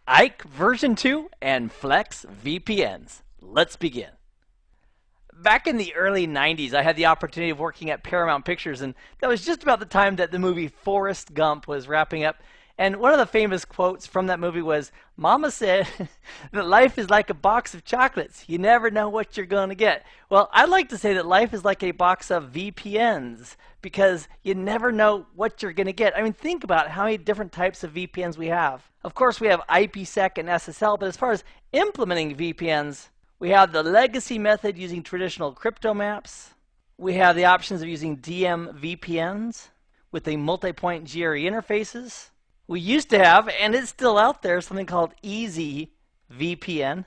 Ike version 2 and Flex VPNs. Let's begin. Back in the early 90s, I had the opportunity of working at Paramount Pictures, and that was just about the time that the movie Forrest Gump was wrapping up. And one of the famous quotes from that movie was, "Mama said that life is like a box of chocolates. You never know what you're going to get." Well, I'd like to say that life is like a box of VPNs because you never know what you're going to get. I mean, think about how many different types of VPNs we have. Of course, we have IPsec and SSL, but as far as implementing VPNs, we have the legacy method using traditional crypto maps. We have the options of using DM VPNs with the multi-point GRE interfaces. We used to have, and it's still out there, something called EasyVPN.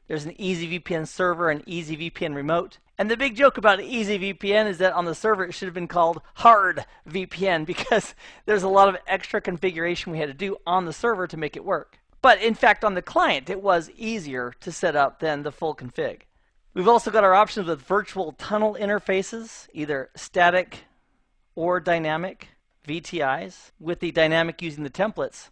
There's an EasyVPN server and EasyVPN remote. And the big joke about EasyVPN is that on the server it should have been called HardVPN because there's a lot of extra configuration we had to do on the server to make it work. But in fact, on the client, it was easier to set up than the full config. We've also got our options with virtual tunnel interfaces, either static or dynamic VTIs, with the dynamic using the templates.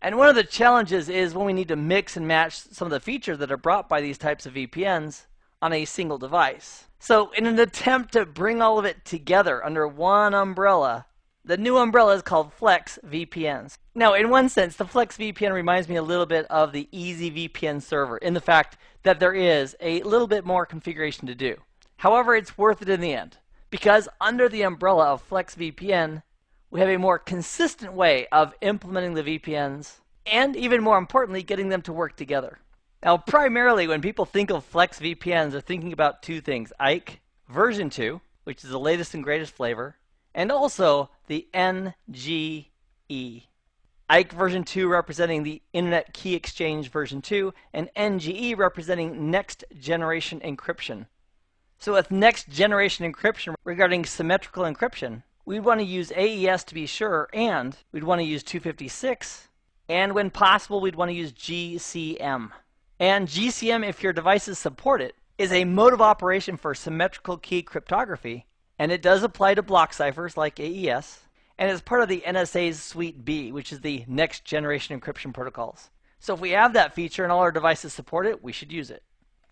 And one of the challenges is when we need to mix and match some of the features that are brought by these types of VPNs on a single device. So in an attempt to bring all of it together under one umbrella, the new umbrella is called FlexVPNs. Now, in one sense, the FlexVPN reminds me a little bit of the EasyVPN server in the fact that there is a little bit more configuration to do. However, it's worth it in the end because under the umbrella of FlexVPN, we have a more consistent way of implementing the VPNs and, even more importantly, getting them to work together. Now, primarily, when people think of Flex VPNs, they're thinking about two things: Ike version 2, which is the latest and greatest flavor, and also the NGE. Ike version 2 representing the Internet Key Exchange version 2, and NGE representing Next Generation Encryption. So with Next Generation Encryption regarding symmetrical encryption, we'd want to use AES to be sure, and we'd want to use 256, and when possible, we'd want to use GCM. And GCM, if your devices support it, is a mode of operation for symmetrical key cryptography, and it does apply to block ciphers like AES, and it's part of the NSA's Suite B, which is the Next Generation Encryption protocols. So if we have that feature and all our devices support it, we should use it.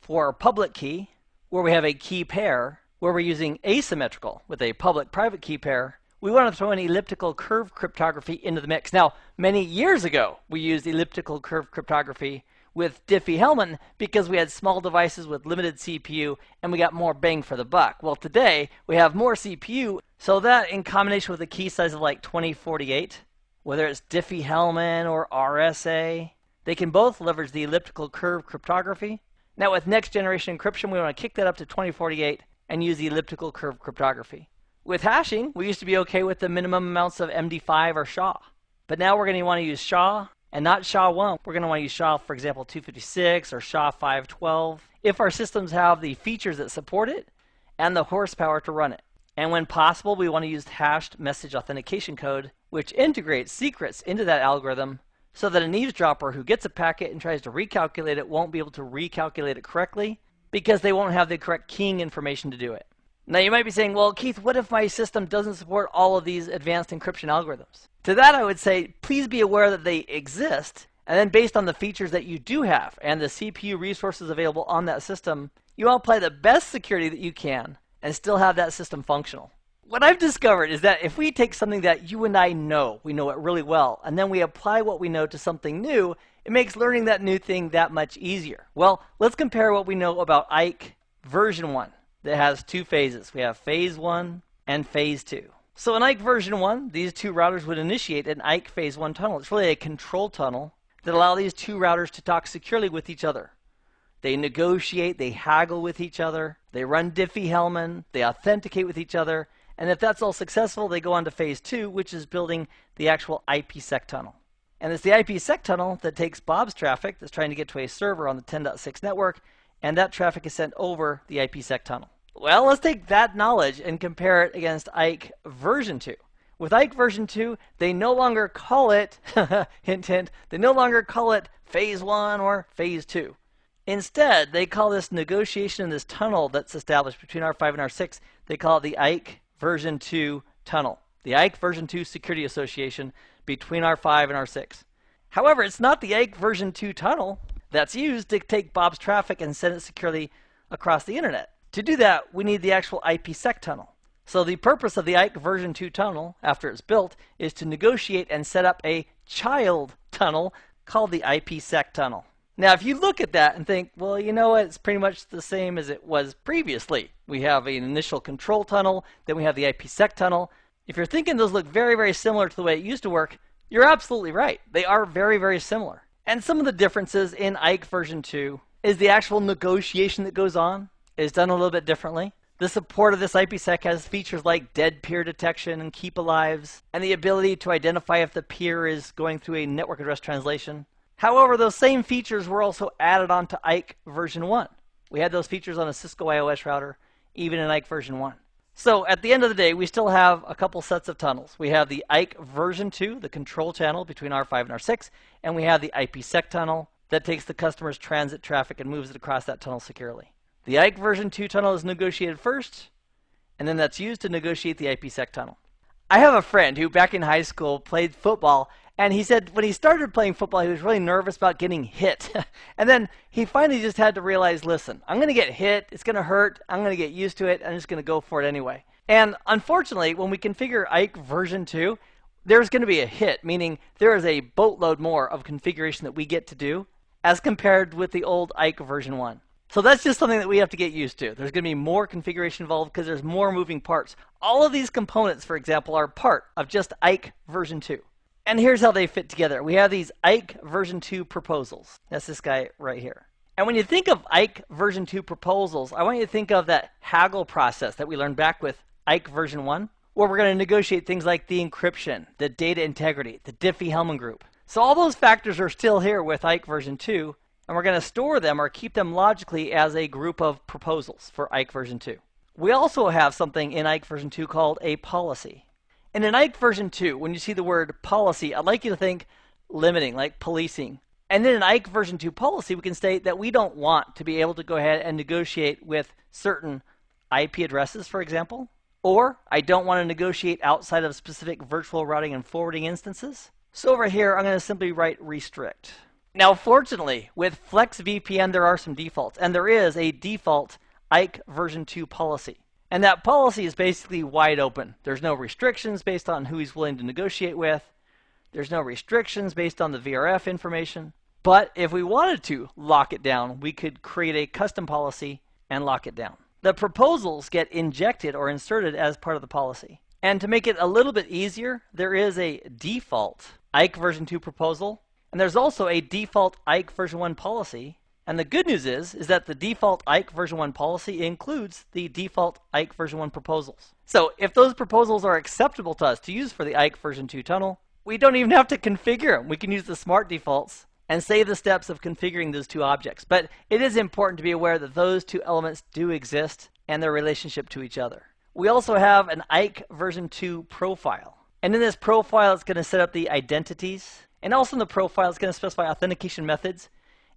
For our public key, where we have a key pair, where we're using asymmetrical with a public-private key pair, we want to throw in elliptical curve cryptography into the mix. Now, many years ago, we used elliptical curve cryptography with Diffie-Hellman because we had small devices with limited CPU and we got more bang for the buck. Well, today, we have more CPU, so that in combination with a key size of like 2048, whether it's Diffie-Hellman or RSA, they can both leverage the elliptical curve cryptography. Now, with next generation encryption, we want to kick that up to 2048 and use the elliptical curve cryptography. With hashing, we used to be okay with the minimum amounts of MD5 or SHA. But now we're going to want to use SHA and not SHA-1. We're going to want to use SHA, for example, 256 or SHA-512 if our systems have the features that support it and the horsepower to run it. And when possible, we want to use hashed message authentication code, which integrates secrets into that algorithm so that an eavesdropper who gets a packet and tries to recalculate it won't be able to recalculate it correctly because they won't have the correct keying information to do it. Now you might be saying, well, Keith, what if my system doesn't support all of these advanced encryption algorithms? To that I would say, please be aware that they exist, and then based on the features that you do have and the CPU resources available on that system, you apply the best security that you can and still have that system functional. What I've discovered is that if we take something that you and I know, we know it really well, and then we apply what we know to something new, it makes learning that new thing that much easier. Well, let's compare what we know about Ike version 1. That has two phases. We have phase 1 and phase 2. So in Ike version 1, these two routers would initiate an Ike phase 1 tunnel. It's really a control tunnel that allows these two routers to talk securely with each other. They negotiate, they haggle with each other, they run Diffie-Hellman, they authenticate with each other, and if that's all successful, they go on to phase 2, which is building the actual IPsec tunnel. And it's the IPsec tunnel that takes Bob's traffic that's trying to get to a server on the 10.6 network, and that traffic is sent over the IPsec tunnel. Well, let's take that knowledge and compare it against Ike version 2. With Ike version 2, they no longer call it, hint, hint, they no longer call it phase 1 or phase 2. Instead, they call this negotiation in this tunnel that's established between R5 and R6, they call it the Ike version 2 tunnel. The Ike version 2 security association between R5 and R6. However, it's not the Ike version 2 tunnel that's used to take Bob's traffic and send it securely across the internet. To do that, we need the actual IPsec tunnel. So the purpose of the Ike version 2 tunnel, after it's built, is to negotiate and set up a child tunnel called the IPsec tunnel. Now, if you look at that and think, well, you know what, it's pretty much the same as it was previously. We have an initial control tunnel, then we have the IPsec tunnel. If you're thinking those look very, very similar to the way it used to work, you're absolutely right. They are very, very similar. And some of the differences in Ike version 2 is the actual negotiation that goes on is done a little bit differently. The support of this IPsec has features like dead peer detection and keep alives, and the ability to identify if the peer is going through a network address translation. However, those same features were also added on to Ike version 1. We had those features on a Cisco iOS router, even in Ike version 1. So at the end of the day, we still have a couple sets of tunnels. We have the Ike version 2, the control channel between R5 and R6, and we have the IPsec tunnel that takes the customer's transit traffic and moves it across that tunnel securely. The Ike version 2 tunnel is negotiated first, and then that's used to negotiate the IPsec tunnel. I have a friend who back in high school played football, and he said when he started playing football, he was really nervous about getting hit. And then he finally just had to realize, listen, I'm going to get hit, it's going to hurt, I'm going to get used to it, I'm just going to go for it anyway. And unfortunately, when we configure Ike version 2, there's going to be a hit, meaning there is a boatload more of configuration that we get to do as compared with the old Ike version 1. So that's just something that we have to get used to. There's going to be more configuration involved because there's more moving parts. All of these components, for example, are part of just Ike version 2. And here's how they fit together. We have these Ike version 2 proposals. That's this guy right here. And when you think of Ike version 2 proposals, I want you to think of that haggle process that we learned back with Ike version 1, where we're going to negotiate things like the encryption, the data integrity, the Diffie-Hellman group. So all those factors are still here with Ike version 2. And we're going to store them or keep them logically as a group of proposals for Ike version 2. We also have something in Ike version 2 called a policy. And in Ike version 2, when you see the word policy, I'd like you to think limiting, like policing. And then in Ike version 2 policy, we can state that we don't want to be able to go ahead and negotiate with certain IP addresses, for example. Or I don't want to negotiate outside of specific virtual routing and forwarding instances. So over here, I'm going to simply write restrict. Now, fortunately, with FlexVPN, there are some defaults, and there is a default Ike version 2 policy. And that policy is basically wide open. There's no restrictions based on who he's willing to negotiate with. There's no restrictions based on the VRF information. But if we wanted to lock it down, we could create a custom policy and lock it down. The proposals get injected or inserted as part of the policy. And to make it a little bit easier, there is a default Ike version 2 proposal. And there's also a default Ike version 1 policy. And the good news is that the default Ike version 1 policy includes the default Ike version 1 proposals. So if those proposals are acceptable to us to use for the Ike version 2 tunnel, we don't even have to configure them. We can use the smart defaults and save the steps of configuring those two objects. But it is important to be aware that those two elements do exist and their relationship to each other. We also have an Ike version 2 profile. And in this profile, it's going to set up the identities. And also in the profile, it's going to specify authentication methods.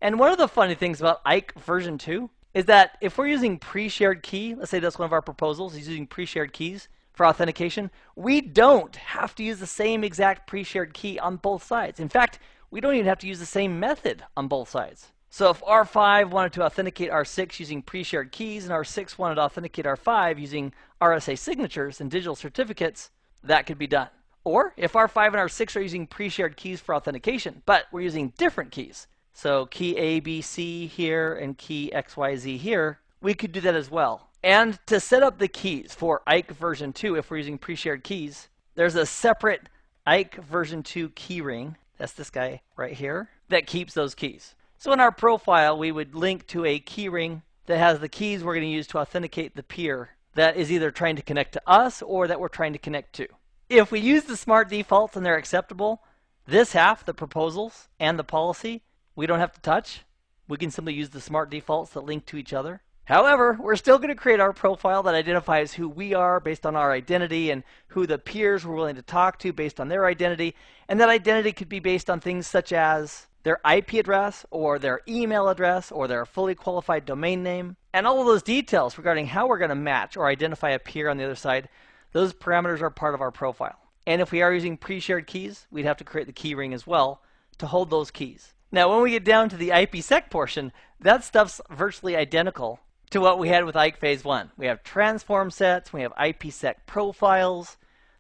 And one of the funny things about Ike version 2 is that if we're using pre-shared key, let's say that's one of our proposals, is using pre-shared keys for authentication, we don't have to use the same exact pre-shared key on both sides. In fact, we don't even have to use the same method on both sides. So if R5 wanted to authenticate R6 using pre-shared keys and R6 wanted to authenticate R5 using RSA signatures and digital certificates, that could be done. Or if R5 and R6 are using pre-shared keys for authentication, but we're using different keys, so key ABC here and key XYZ here, we could do that as well. And to set up the keys for Ike version 2, if we're using pre-shared keys, there's a separate Ike version 2 keyring, that's this guy right here, that keeps those keys. So in our profile, we would link to a keyring that has the keys we're going to use to authenticate the peer that is either trying to connect to us or that we're trying to connect to. If we use the smart defaults and they're acceptable, this half, the proposals and the policy, we don't have to touch. We can simply use the smart defaults that link to each other. However, we're still going to create our profile that identifies who we are based on our identity and who the peers we're willing to talk to based on their identity. And that identity could be based on things such as their IP address or their email address or their fully qualified domain name. And all of those details regarding how we're going to match or identify a peer on the other side, those parameters are part of our profile. And if we are using pre-shared keys, we'd have to create the keyring as well to hold those keys. Now, when we get down to the IPsec portion, that stuff's virtually identical to what we had with IKE Phase 1. We have transform sets, we have IPsec profiles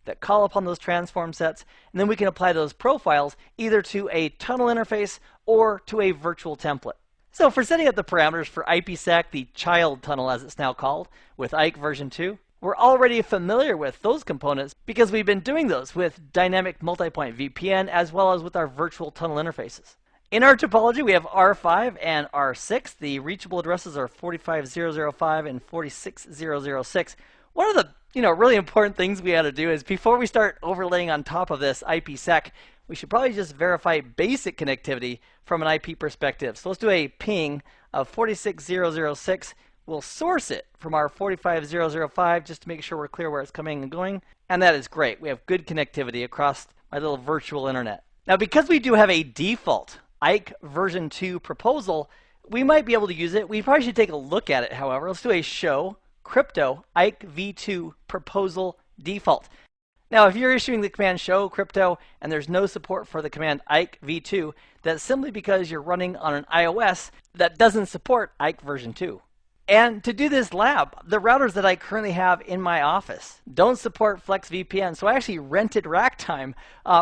that call upon those transform sets, and then we can apply those profiles either to a tunnel interface or to a virtual template. So for setting up the parameters for IPsec, the child tunnel as it's now called, with IKE version 2, we're already familiar with those components because we've been doing those with dynamic multi-point VPN as well as with our virtual tunnel interfaces. In our topology, we have R5 and R6. The reachable addresses are 45005 and 46006. One of the really important things we got to do is before we start overlaying on top of this IPsec, we should probably just verify basic connectivity from an IP perspective. So let's do a ping of 46006. We'll source it from our 45005 just to make sure we're clear where it's coming and going. And that is great. We have good connectivity across my little virtual internet. Now, because we do have a default IKE version 2 proposal, we might be able to use it. We probably should take a look at it, however. Let's do a show crypto IKE v2 proposal default. Now, if you're issuing the command show crypto and there's no support for the command IKE v2, that's simply because you're running on an iOS that doesn't support IKE version 2. And to do this lab, the routers that I currently have in my office don't support FlexVPN, so I actually rented rack time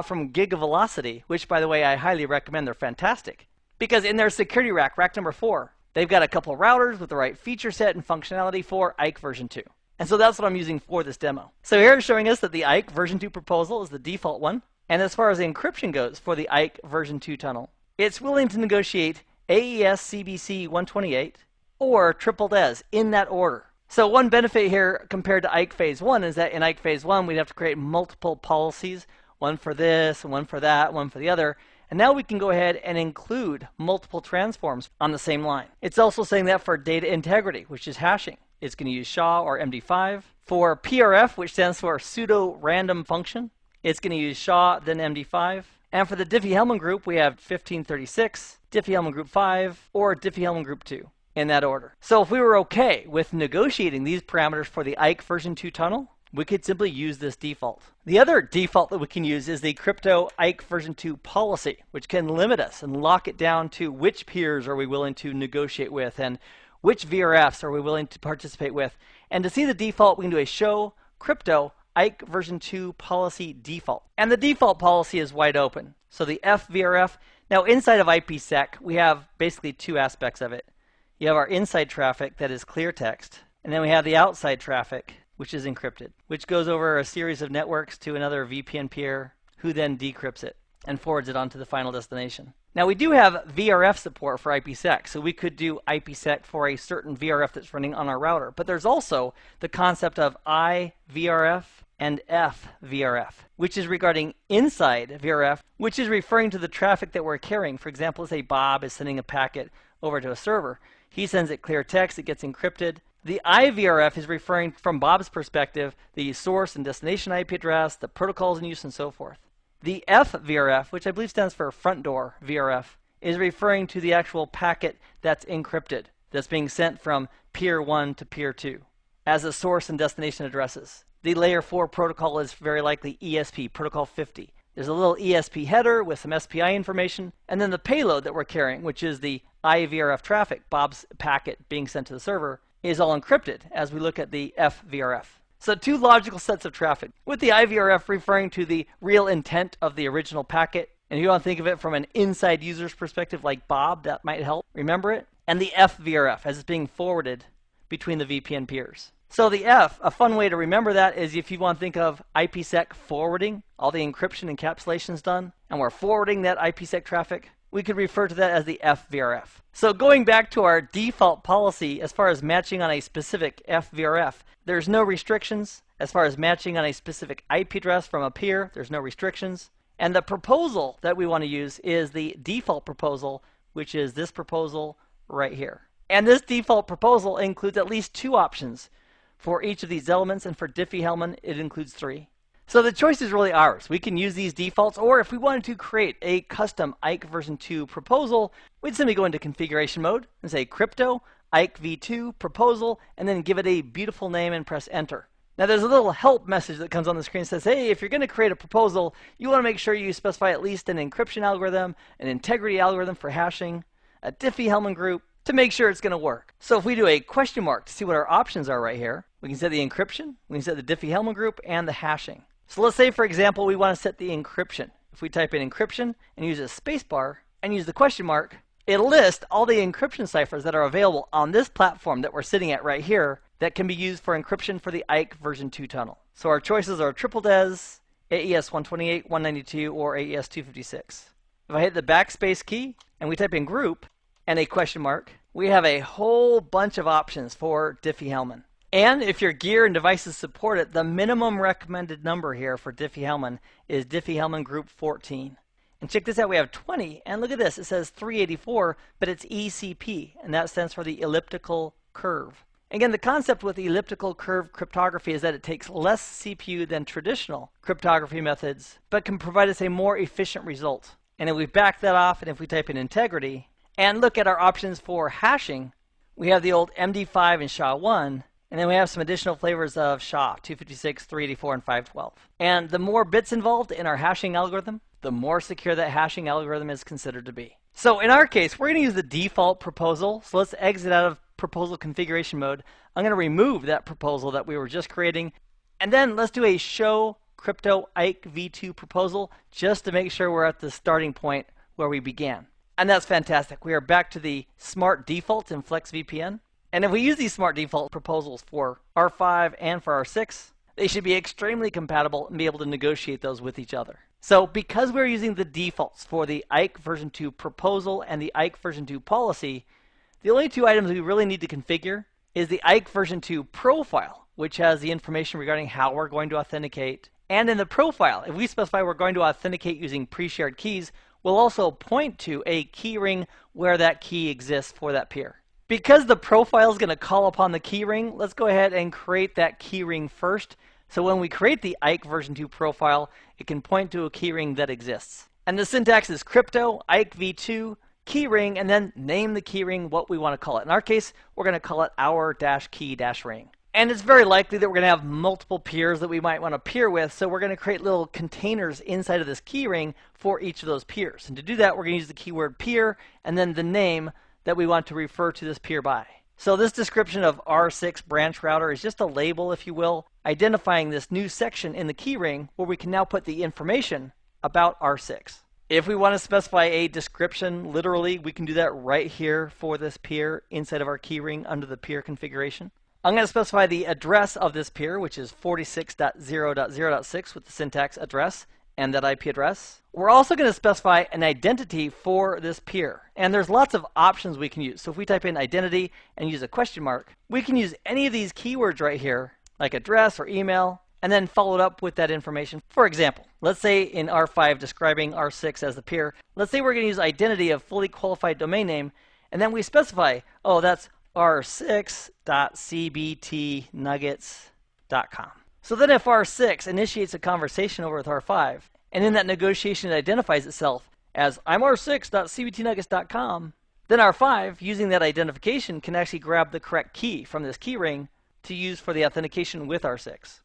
from GigaVelocity, which, by the way, I highly recommend. They're fantastic. Because in their security rack, rack number 4, they've got a couple of routers with the right feature set and functionality for IKE version 2. And so that's what I'm using for this demo. So here it's showing us that the IKE version 2 proposal is the default one. And as far as encryption goes for the IKE version 2 tunnel, it's willing to negotiate AES CBC 128 or triple DES in that order. So one benefit here compared to IKE Phase 1 is that in IKE Phase 1 we'd have to create multiple policies, one for this, one for that, one for the other. And now we can go ahead and include multiple transforms on the same line. It's also saying that for data integrity, which is hashing, it's going to use SHA or MD5. For PRF, which stands for pseudo random function, it's going to use SHA, then MD5. And for the Diffie-Hellman group, we have 1536, Diffie-Hellman group 5, or Diffie-Hellman group 2 in that order. So if we were okay with negotiating these parameters for the IKE version 2 tunnel, we could simply use this default. The other default that we can use is the crypto IKE version 2 policy, which can limit us and lock it down to which peers are we willing to negotiate with and which VRFs are we willing to participate with. And to see the default, we can do a show crypto IKE version 2 policy default. And the default policy is wide open. So the FVRF, now inside of IPsec, we have basically two aspects of it. You have our inside traffic that is clear text, and then we have the outside traffic, which is encrypted, which goes over a series of networks to another VPN peer, who then decrypts it and forwards it on to the final destination. Now we do have VRF support for IPsec, so we could do IPsec for a certain VRF that's running on our router. But there's also the concept of IVRF and FVRF, which is regarding inside VRF, which is referring to the traffic that we're carrying. For example, say Bob is sending a packet over to a server. He sends it clear text, it gets encrypted. The IVRF is referring, from Bob's perspective, the source and destination IP address, the protocols in use, and so forth. The FVRF, which I believe stands for front door VRF, is referring to the actual packet that's encrypted, that's being sent from peer 1 to peer 2 as the source and destination addresses. The layer 4 protocol is very likely ESP, protocol 50. There's a little ESP header with some SPI information, and then the payload that we're carrying, which is the IVRF traffic, Bob's packet being sent to the server, is all encrypted as we look at the FVRF. So two logical sets of traffic, with the IVRF referring to the real intent of the original packet. And if you want to think of it from an inside user's perspective like Bob, that might help remember it. And the FVRF as it's being forwarded between the VPN peers. So the F, a fun way to remember that is if you want to think of IPsec forwarding, all the encryption encapsulation is done, and we're forwarding that IPsec traffic, we could refer to that as the FVRF. So going back to our default policy as far as matching on a specific FVRF, there's no restrictions. As far as matching on a specific IP address from a peer, there's no restrictions. And the proposal that we want to use is the default proposal, which is this proposal right here. And this default proposal includes at least two options for each of these elements, and for Diffie-Hellman, it includes 3. So the choice is really ours. We can use these defaults, or if we wanted to create a custom IKE version 2 proposal, we'd simply go into configuration mode and say crypto IKE v2 proposal, and then give it a beautiful name and press enter. Now there's a little help message that comes on the screen that says, hey, if you're going to create a proposal, you want to make sure you specify at least an encryption algorithm, an integrity algorithm for hashing, a Diffie-Hellman group to make sure it's going to work. So if we do a question mark to see what our options are right here, we can set the encryption, we can set the Diffie-Hellman group, and the hashing. So let's say, for example, we want to set the encryption. If we type in encryption and use a spacebar and use the question mark, it'll list all the encryption ciphers that are available on this platform that we're sitting at right here that can be used for encryption for the IKE version 2 tunnel. So our choices are triple DES, AES 128, 192, or AES 256. If I hit the backspace key and we type in group and a question mark, we have a whole bunch of options for Diffie-Hellman. And if your gear and devices support it, the minimum recommended number here for Diffie-Hellman is Diffie-Hellman group 14. And check this out, we have 20, and look at this, it says 384, but it's ECP, and that stands for the elliptical curve. Again, the concept with elliptical curve cryptography is that it takes less CPU than traditional cryptography methods, but can provide us a more efficient result. And if we back that off, and if we type in integrity, and look at our options for hashing, we have the old MD5 and SHA-1, and then we have some additional flavors of SHA, 256, 384, and 512. And the more bits involved in our hashing algorithm, the more secure that hashing algorithm is considered to be. So in our case, we're going to use the default proposal. So let's exit out of proposal configuration mode. I'm going to remove that proposal that we were just creating. And then let's do a show crypto IKE v2 proposal just to make sure we're at the starting point where we began. And that's fantastic. We are back to the smart default in FlexVPN. And if we use these smart default proposals for R5 and for R6, they should be extremely compatible and be able to negotiate those with each other. So because we're using the defaults for the IKE version 2 proposal and the IKE version 2 policy, the only two items we really need to configure is the IKE version 2 profile, which has the information regarding how we're going to authenticate. And in the profile, if we specify we're going to authenticate using pre-shared keys, we'll also point to a keyring where that key exists for that peer. Because the profile is going to call upon the keyring, let's go ahead and create that keyring first. So when we create the IKE version 2 profile, it can point to a keyring that exists. And the syntax is crypto, IKE v2, keyring, and then name the keyring what we want to call it. In our case, we're going to call it our-key-ring. And it's very likely that we're going to have multiple peers that we might want to peer with, so we're going to create little containers inside of this keyring for each of those peers. And to do that, we're going to use the keyword peer and then the name that we want to refer to this peer by. So this description of R6 branch router is just a label, if you will, identifying this new section in the keyring where we can now put the information about R6. If we want to specify a description, literally, we can do that right here for this peer inside of our keyring under the peer configuration. I'm going to specify the address of this peer, which is 46.0.0.6 with the syntax address and that IP address. We're also going to specify an identity for this peer. And there's lots of options we can use. So if we type in identity and use a question mark, we can use any of these keywords right here, like address or email, and then follow it up with that information. For example, let's say in R5 describing R6 as the peer, let's say we're going to use identity of fully qualified domain name, and then we specify, oh, that's r6.cbtnuggets.com. So then if R6 initiates a conversation over with R5, and in that negotiation it identifies itself as I'm r6.cbtnuggets.com, then R5, using that identification, can actually grab the correct key from this keyring to use for the authentication with R6.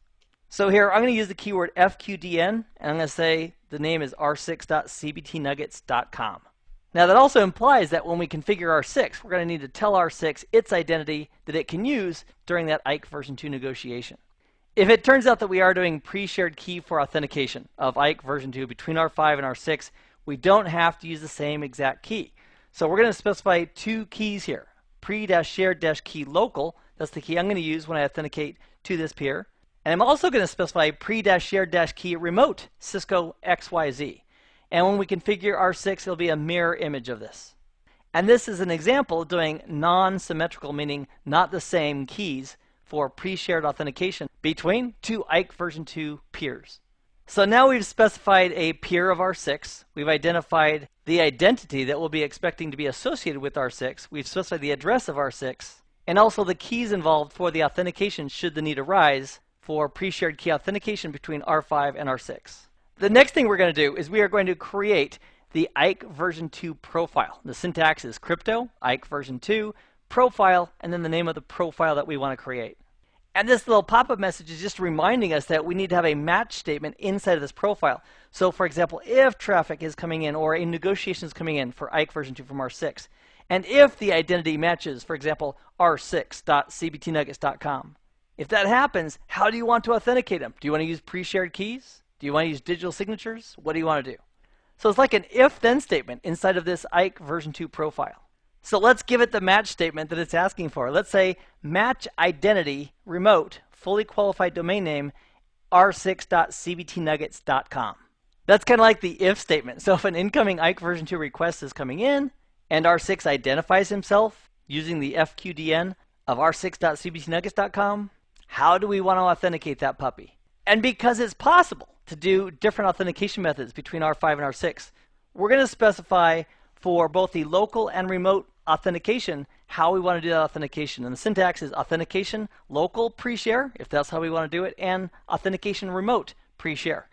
So here I'm going to use the keyword FQDN, and I'm going to say the name is r6.cbtnuggets.com. Now that also implies that when we configure R6, we're going to need to tell R6 its identity that it can use during that IKE version 2 negotiation. If it turns out that we are doing pre-shared key for authentication of IKE version 2 between R5 and R6, we don't have to use the same exact key. So we're going to specify two keys here. Pre-shared-key local, that's the key I'm going to use when I authenticate to this peer. And I'm also going to specify pre-shared-key remote, Cisco XYZ. And when we configure R6, it'll be a mirror image of this. And this is an example of doing non-symmetrical, meaning not the same keys, for pre-shared authentication between two IKE version 2 peers. So now we've specified a peer of R6. We've identified the identity that we'll be expecting to be associated with R6. We've specified the address of R6, and also the keys involved for the authentication should the need arise for pre-shared key authentication between R5 and R6. The next thing we're going to do is we are going to create the IKE version 2 profile. The syntax is crypto, IKE version 2, profile, and then the name of the profile that we want to create. And this little pop-up message is just reminding us that we need to have a match statement inside of this profile. So for example, if traffic is coming in or a negotiation is coming in for IKE version 2 from R6, and if the identity matches, for example, r6.cbtnuggets.com, if that happens, how do you want to authenticate them? Do you want to use pre-shared keys? Do you want to use digital signatures? What do you want to do? So it's like an if-then statement inside of this IKE version 2 profile. So let's give it the match statement that it's asking for. Let's say match identity remote fully qualified domain name r6.cbtnuggets.com. That's kind of like the if statement. So if an incoming IKE version 2 request is coming in and R6 identifies himself using the FQDN of r6.cbtnuggets.com, how do we want to authenticate that puppy? And because it's possible to do different authentication methods between R5 and R6, we're going to specify for both the local and remote authentication how we want to do that authentication. And the syntax is authentication local pre-share, if that's how we want to do it, and authentication remote pre-share.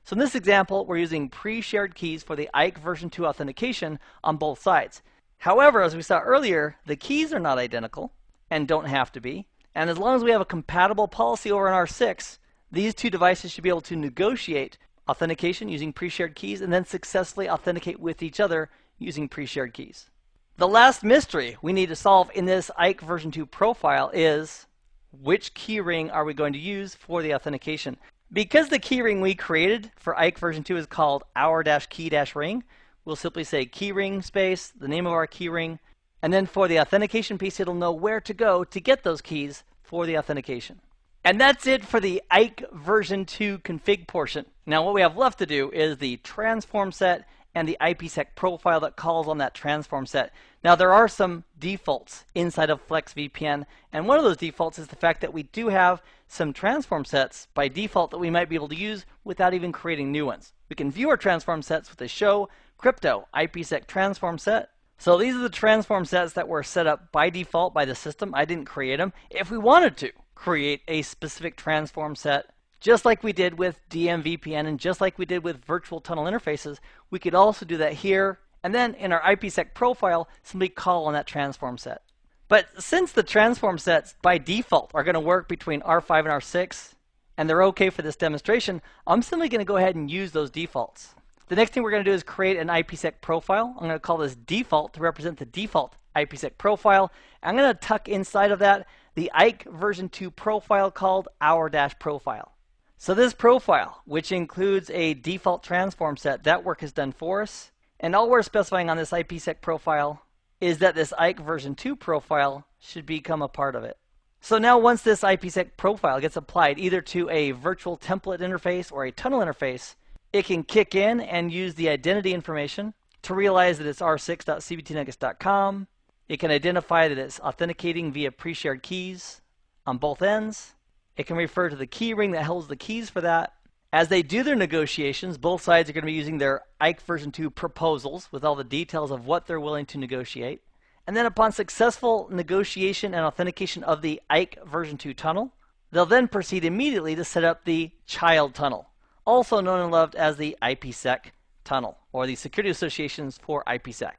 So in this example, we're using pre-shared keys for the IKE version 2 authentication on both sides. However, as we saw earlier, the keys are not identical and don't have to be. And as long as we have a compatible policy over in R6, these two devices should be able to negotiate authentication using pre-shared keys and then successfully authenticate with each other using pre-shared keys. The last mystery we need to solve in this IKE version 2 profile is which keyring are we going to use for the authentication? Because the keyring we created for IKE version 2 is called our-key-ring, we'll simply say keyring space, the name of our keyring, and then for the authentication piece, it'll know where to go to get those keys for the authentication. And that's it for the IKE version 2 config portion. Now what we have left to do is the transform set and the IPsec profile that calls on that transform set. Now there are some defaults inside of FlexVPN, and one of those defaults is the fact that we do have some transform sets by default that we might be able to use without even creating new ones. We can view our transform sets with the show crypto IPsec transform set. So these are the transform sets that were set up by default by the system. I didn't create them. If we wanted to create a specific transform set, just like we did with DMVPN and just like we did with virtual tunnel interfaces, we could also do that here. And then in our IPsec profile, simply call on that transform set. But since the transform sets by default are going to work between R5 and R6, and they're okay for this demonstration, I'm simply going to go ahead and use those defaults. The next thing we're going to do is create an IPsec profile. I'm going to call this default to represent the default IPsec profile. I'm going to tuck inside of that the IKE version 2 profile called our-profile. So this profile, which includes a default transform set, that work is done for us. And all we're specifying on this IPsec profile is that this IKE version 2 profile should become a part of it. So now once this IPsec profile gets applied either to a virtual template interface or a tunnel interface, it can kick in and use the identity information to realize that it's r6.cbtnuggets.com. It can identify that it's authenticating via pre-shared keys on both ends. It can refer to the keyring that holds the keys for that. As they do their negotiations, both sides are going to be using their IKE version 2 proposals with all the details of what they're willing to negotiate. And then upon successful negotiation and authentication of the IKE version 2 tunnel, they'll then proceed immediately to set up the child tunnel, also known and loved as the IPsec tunnel, or the security associations for IPsec.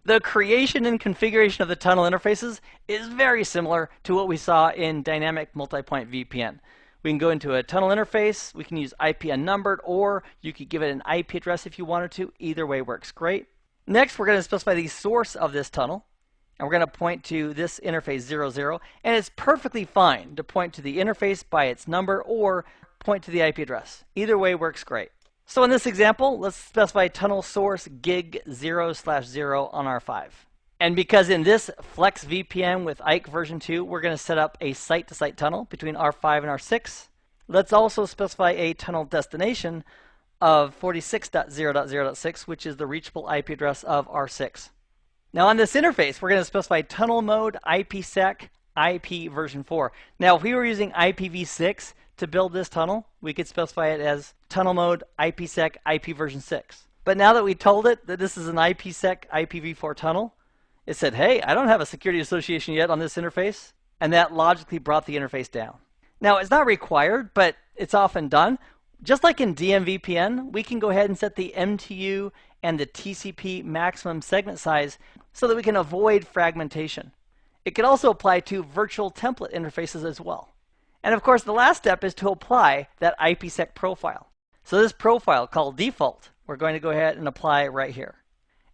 The creation and configuration of the tunnel interfaces is very similar to what we saw in dynamic multi-point VPN. We can go into a tunnel interface, we can use IP unnumbered, or you could give it an IP address if you wanted to. Either way works great. Next, we're going to specify the source of this tunnel, and we're going to point to this interface 00, and it's perfectly fine to point to the interface by its number or point to the IP address. Either way works great. So in this example, let's specify tunnel source gig 0/0 on R5. And because in this FlexVPN with IKE version 2, we're going to set up a site-to-site tunnel between R5 and R6, let's also specify a tunnel destination of 46.0.0.6, which is the reachable IP address of R6. Now on this interface, we're going to specify tunnel mode IPsec IP version 4. Now if we were using IPv6 to build this tunnel, we could specify it as tunnel mode IPsec IP version 6. But now that we told it that this is an IPsec IPv4 tunnel, it said, hey, I don't have a security association yet on this interface, and that logically brought the interface down. Now it's not required, but it's often done. Just like in DMVPN, we can go ahead and set the MTU and the TCP maximum segment size so that we can avoid fragmentation. It could also apply to virtual template interfaces as well. And of course, the last step is to apply that IPsec profile. So this profile called default, we're going to go ahead and apply right here.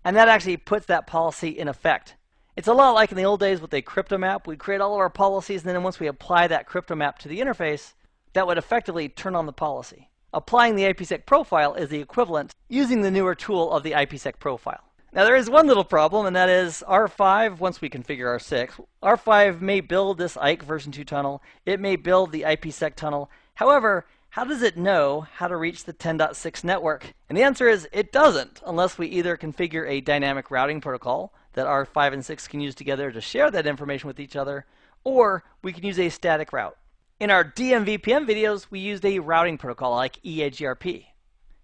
And that actually puts that policy in effect. It's a lot like in the old days with a crypto map. We'd create all of our policies, and then once we apply that crypto map to the interface, that would effectively turn on the policy. Applying the IPsec profile is the equivalent using the newer tool of the IPsec profile. Now there is one little problem, and that is R5, once we configure R6, R5 may build this IKE version 2 tunnel. It may build the IPsec tunnel. However, how does it know how to reach the 10.6 network? And the answer is it doesn't, unless we either configure a dynamic routing protocol that R5 and 6 can use together to share that information with each other, or we can use a static route. In our DMVPN videos, we used a routing protocol like EAGRP.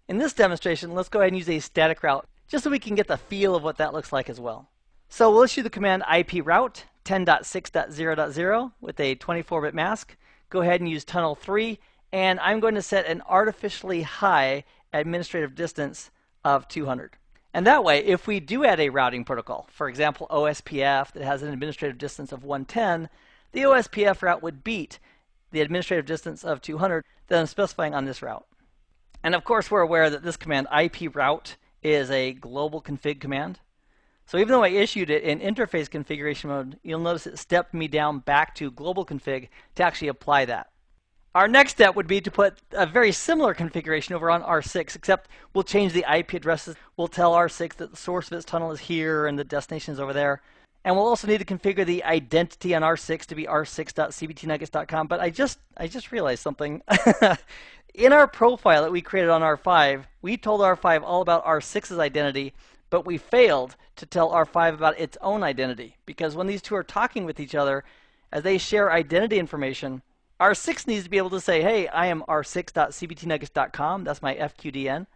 In this demonstration, let's go ahead and use a static route just so we can get the feel of what that looks like as well. So we'll issue the command iproute 10.6.0.0 with a 24-bit mask. Go ahead and use tunnel 3, and I'm going to set an artificially high administrative distance of 200. And that way, if we do add a routing protocol, for example, OSPF that has an administrative distance of 110, the OSPF route would beat the administrative distance of 200 that I'm specifying on this route. And of course, we're aware that this command iproute is a global config command. So even though I issued it in interface configuration mode, you'll notice it stepped me down back to global config to actually apply that. Our next step would be to put a very similar configuration over on R6, except we'll change the IP addresses. We'll tell R6 that the source of its tunnel is here and the destination is over there. And we'll also need to configure the identity on R6 to be r6.cbtnuggets.com. But I just realized something. In our profile that we created on R5, we told R5 all about R6's identity, but we failed to tell R5 about its own identity. Because when these two are talking with each other, as they share identity information, R6 needs to be able to say, hey, I am r6.cbtnuggets.com. That's my FQDN.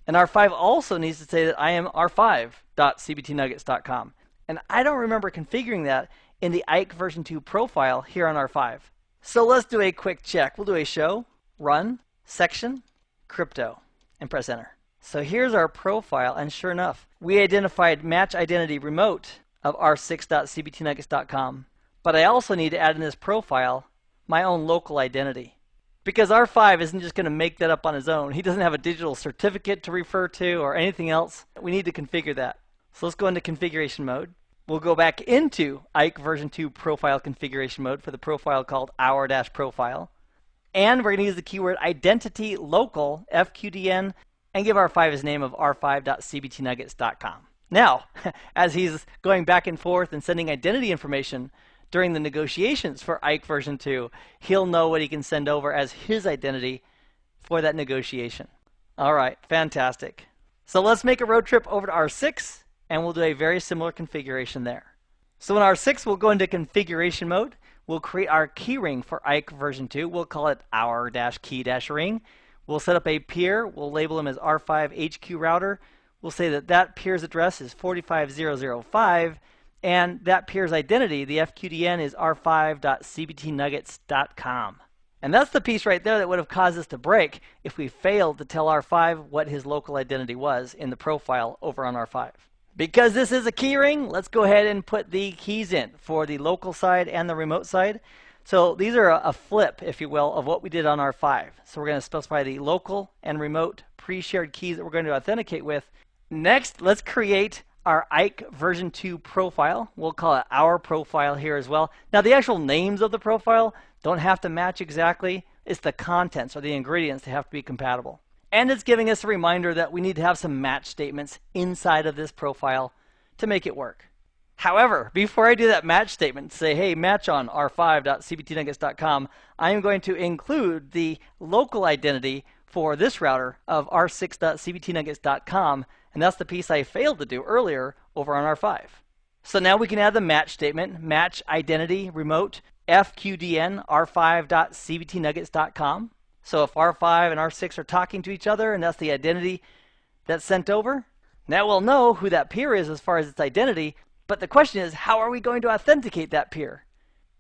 And R5 also needs to say that I am r5.cbtnuggets.com. And I don't remember configuring that in the IKE version 2 profile here on R5. So let's do a quick check. We'll do a show, run, section, crypto, and press enter. So here's our profile, and sure enough, we identified match identity remote of r6.cbtnuggets.com. But I also need to add in this profile my own local identity. Because R5 isn't just going to make that up on his own. He doesn't have a digital certificate to refer to or anything else. We need to configure that. So let's go into configuration mode. We'll go back into IKE version 2 profile configuration mode for the profile called our-profile. And we're going to use the keyword identity local FQDN and give R5 his name of r5.cbtnuggets.com. Now, as he's going back and forth and sending identity information during the negotiations for IKE version 2, he'll know what he can send over as his identity for that negotiation. All right, fantastic. So let's make a road trip over to R6, and we'll do a very similar configuration there. So in R6, we'll go into configuration mode. We'll create our keyring for IKE version 2. We'll call it our-key-ring. We'll set up a peer. We'll label him as R5 HQ router. We'll say that that peer's address is 45005, and that peer's identity, the FQDN, is r5.cbtnuggets.com. And that's the piece right there that would have caused us to break if we failed to tell R5 what his local identity was in the profile over on R5. Because this is a keyring, let's go ahead and put the keys in for the local side and the remote side. So these are a flip, if you will, of what we did on R5. So we're going to specify the local and remote pre-shared keys that we're going to authenticate with. Next, let's create our IKE version 2 profile. We'll call it our profile here as well. Now the actual names of the profile don't have to match exactly. It's the contents or the ingredients that have to be compatible. And it's giving us a reminder that we need to have some match statements inside of this profile to make it work. However, before I do that match statement, say, hey, match on r5.cbtnuggets.com, I am going to include the local identity for this router of r6.cbtnuggets.com, and that's the piece I failed to do earlier over on R5. So now we can add the match statement, match identity remote FQDN r5.cbtnuggets.com. So if R5 and R6 are talking to each other and that's the identity that's sent over, now we'll know who that peer is as far as its identity, but the question is, how are we going to authenticate that peer?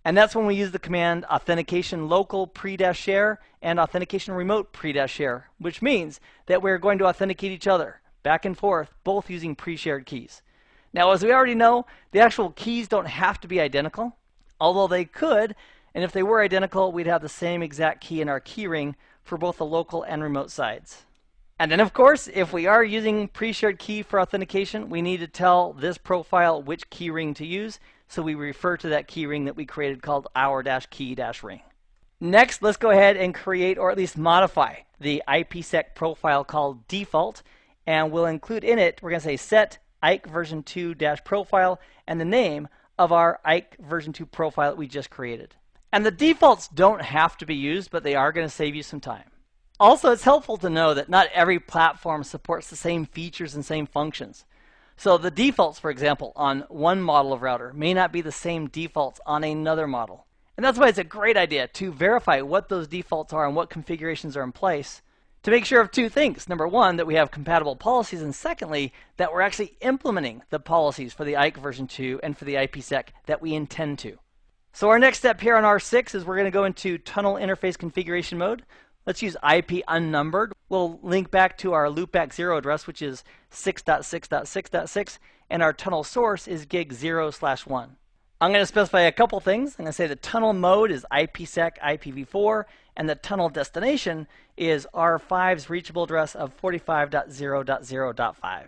And that's when we use the command authentication local pre-share and authentication remote pre-share, which means that we're going to authenticate each other back and forth, both using pre-shared keys. Now, as we already know, the actual keys don't have to be identical, although they could, And if they were identical, we'd have the same exact key in our keyring for both the local and remote sides. And then, of course, if we are using pre-shared key for authentication, we need to tell this profile which keyring to use. So we refer to that keyring that we created called our-key-ring. Next, let's go ahead and create, or at least modify, the IPsec profile called default. And we'll include in it, we're going to say set IKE version 2-profile and the name of our IKE version 2 profile that we just created. And the defaults don't have to be used, but they are going to save you some time. Also, it's helpful to know that not every platform supports the same features and same functions. So the defaults, for example, on one model of router may not be the same defaults on another model. And that's why it's a great idea to verify what those defaults are and what configurations are in place to make sure of two things. Number one, that we have compatible policies, and secondly, that we're actually implementing the policies for the IKE version 2 and for the IPsec that we intend to. So our next step here on R6 is we're going to go into tunnel interface configuration mode. Let's use IP unnumbered. We'll link back to our loopback 0 address, which is 6.6.6.6, and our tunnel source is gig 0/1. I'm going to specify a couple things. I'm going to say the tunnel mode is IPsec IPv4, and the tunnel destination is R5's reachable address of 45.0.0.5.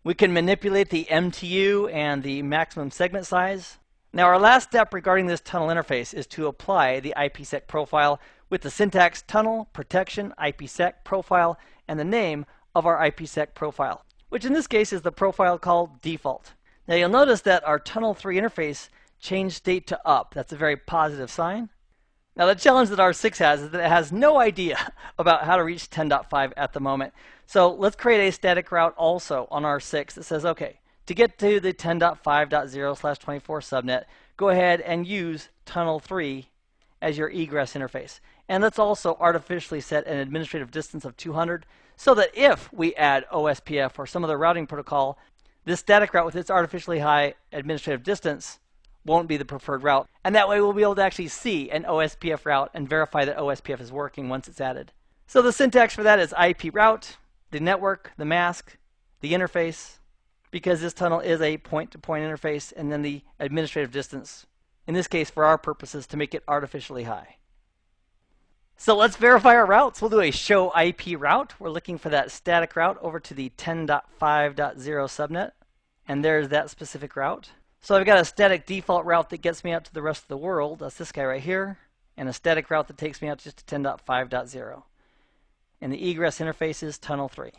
We can manipulate the MTU and the maximum segment size. Now, our last step regarding this tunnel interface is to apply the IPsec profile with the syntax tunnel protection IPsec profile and the name of our IPsec profile, which in this case is the profile called default. Now, you'll notice that our tunnel 3 interface changed state to up. That's a very positive sign. Now, the challenge that R6 has is that it has no idea about how to reach 10.5 at the moment. So let's create a static route also on R6 that says, okay, to get to the 10.5.0/24 subnet, go ahead and use tunnel 3 as your egress interface. And let's also artificially set an administrative distance of 200 so that if we add OSPF or some other routing protocol, this static route with its artificially high administrative distance won't be the preferred route. And that way we'll be able to actually see an OSPF route and verify that OSPF is working once it's added. So the syntax for that is IP route, the network, the mask, the interface, because this tunnel is a point-to-point interface, and then the administrative distance, in this case for our purposes, to make it artificially high. So let's verify our routes. We'll do a show IP route. We're looking for that static route over to the 10.5.0 subnet, and there's that specific route. So I've got a static default route that gets me out to the rest of the world. That's this guy right here, and a static route that takes me out just to 10.5.0. And the egress interface is tunnel 3.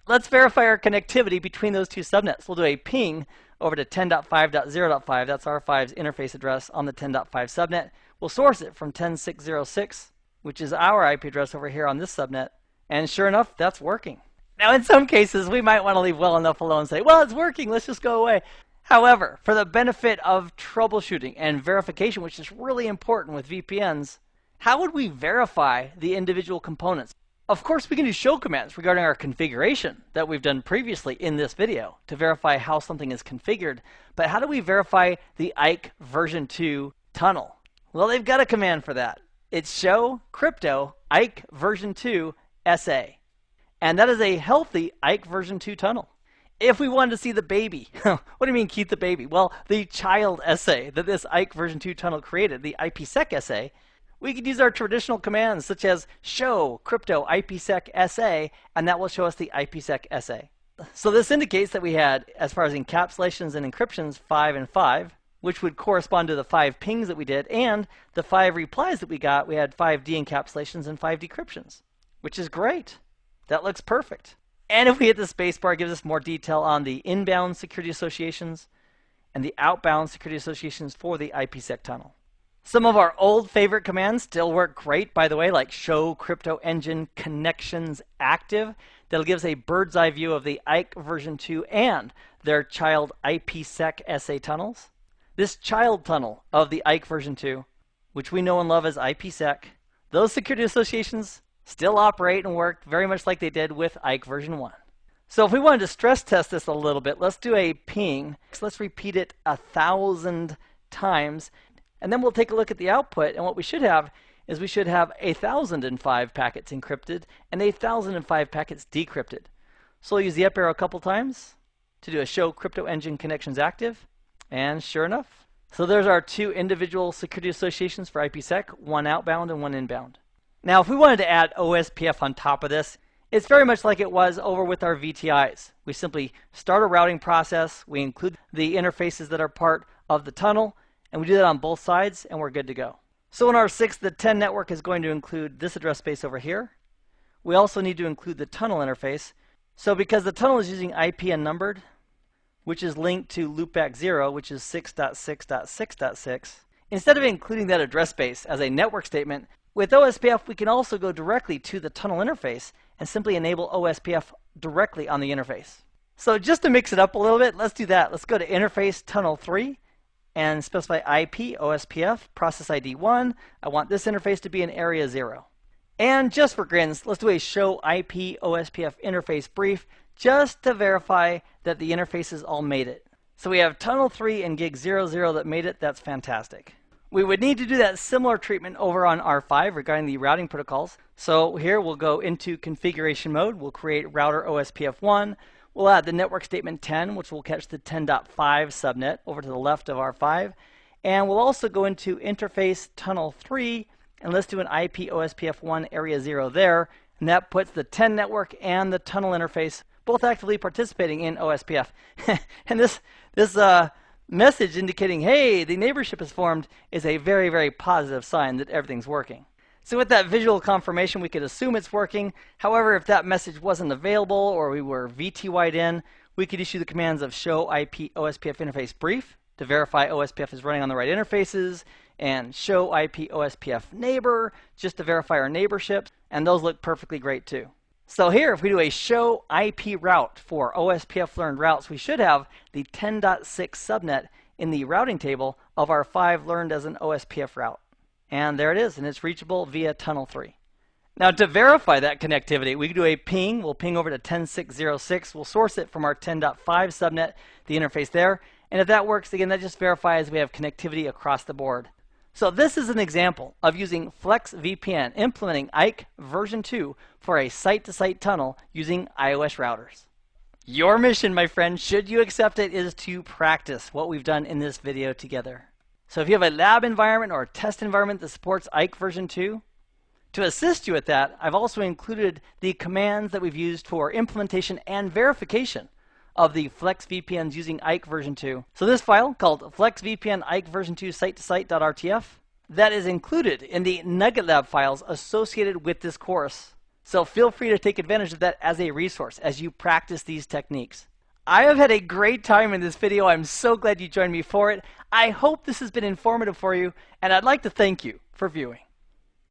Let's verify our connectivity between those two subnets. We'll do a ping over to 10.5.0.5. That's R5's interface address on the 10.5 subnet. We'll source it from 10.606, which is our IP address over here on this subnet. And sure enough, that's working. Now, in some cases, we might want to leave well enough alone and say, well, it's working, let's just go away. However, for the benefit of troubleshooting and verification, which is really important with VPNs, how would we verify the individual components? Of course, we can do show commands regarding our configuration that we've done previously in this video to verify how something is configured. But how do we verify the IKE version 2 tunnel? Well, they've got a command for that. It's show crypto IKE version 2 SA. And that is a healthy IKE version 2 tunnel. If we wanted to see the baby, what do you mean keep the baby? Well, the child SA that this IKE version 2 tunnel created, the IPsec SA, we could use our traditional commands such as show crypto IPsec SA, and that will show us the IPsec SA. So this indicates that we had, as far as encapsulations and encryptions, 5 and 5, which would correspond to the 5 pings that we did, and the 5 replies that we got, we had 5 de-encapsulations and 5 decryptions, which is great. That looks perfect. And if we hit the spacebar, it gives us more detail on the inbound security associations and the outbound security associations for the IPsec tunnel. Some of our old favorite commands still work great, by the way, like show crypto engine connections active. That'll give us a bird's eye view of the IKE version 2 and their child IPsec SA tunnels. This child tunnel of the IKE version 2, which we know and love as IPsec, those security associations still operate and work very much like they did with IKE version 1. So if we wanted to stress test this a little bit, let's do a ping. Let's repeat it 1,000 times. And then we'll take a look at the output, and what we should have is we should have 1,005 packets encrypted and 1,005 packets decrypted. So we'll use the up arrow a couple times to do a show crypto engine connections active, and sure enough, So there's our two individual security associations for IPsec, one outbound and one inbound. Now, if we wanted to add OSPF on top of this, it's very much like it was over with our VTIs. We simply start a routing process, we include the interfaces that are part of the tunnel, and we do that on both sides, and we're good to go. So in our 6, the 10 network is going to include this address space over here. We also need to include the tunnel interface. So because the tunnel is using IP unnumbered, which is linked to loopback 0, which is 6.6.6.6, instead of including that address space as a network statement, with OSPF we can also go directly to the tunnel interface and simply enable OSPF directly on the interface. So just to mix it up a little bit, let's do that. Let's go to interface tunnel 3 and specify IP OSPF process ID 1. I want this interface to be in area 0. And just for grins, let's do a show IP OSPF interface brief just to verify that the interfaces all made it. So we have tunnel 3 and gig 00 that made it. That's fantastic. We would need to do that similar treatment over on R5 regarding the routing protocols. So here we'll go into configuration mode. We'll create router OSPF1. We'll add the network statement 10, which will catch the 10.5 subnet over to the left of R5. And we'll also go into interface tunnel 3, and let's do an IP OSPF1 area 0 there. And that puts the 10 network and the tunnel interface both actively participating in OSPF. And this message indicating, hey, the neighborship is formed, is a very, very positive sign that everything's working. So with that visual confirmation, we could assume it's working. However, if that message wasn't available or we were VTY'd in, we could issue the commands of show IP OSPF interface brief to verify OSPF is running on the right interfaces, and show IP OSPF neighbor just to verify our neighborships, and those look perfectly great too. So here, if we do a show IP route for OSPF learned routes, we should have the 10.6 subnet in the routing table of our 5 learned as an OSPF route. And there it is, and it's reachable via tunnel 3. Now to verify that connectivity, we can do a ping. We'll ping over to 10.6.06. We'll source it from our 10.5 subnet, the interface there. And if that works, again, that just verifies we have connectivity across the board. So this is an example of using FlexVPN, implementing IKE version 2 for a site-to-site tunnel using iOS routers. Your mission, my friend, should you accept it, is to practice what we've done in this video together. So if you have a lab environment or a test environment that supports IKE version 2, to assist you with that, I've also included the commands that we've used for implementation and verification of the FlexVPNs using IKE version 2. So this file called FlexVPN IKE version 2 site2site.rtf, that is included in the Nugget Lab files associated with this course. So feel free to take advantage of that as a resource as you practice these techniques. I have had a great time in this video. I'm so glad you joined me for it. I hope this has been informative for you, and I'd like to thank you for viewing.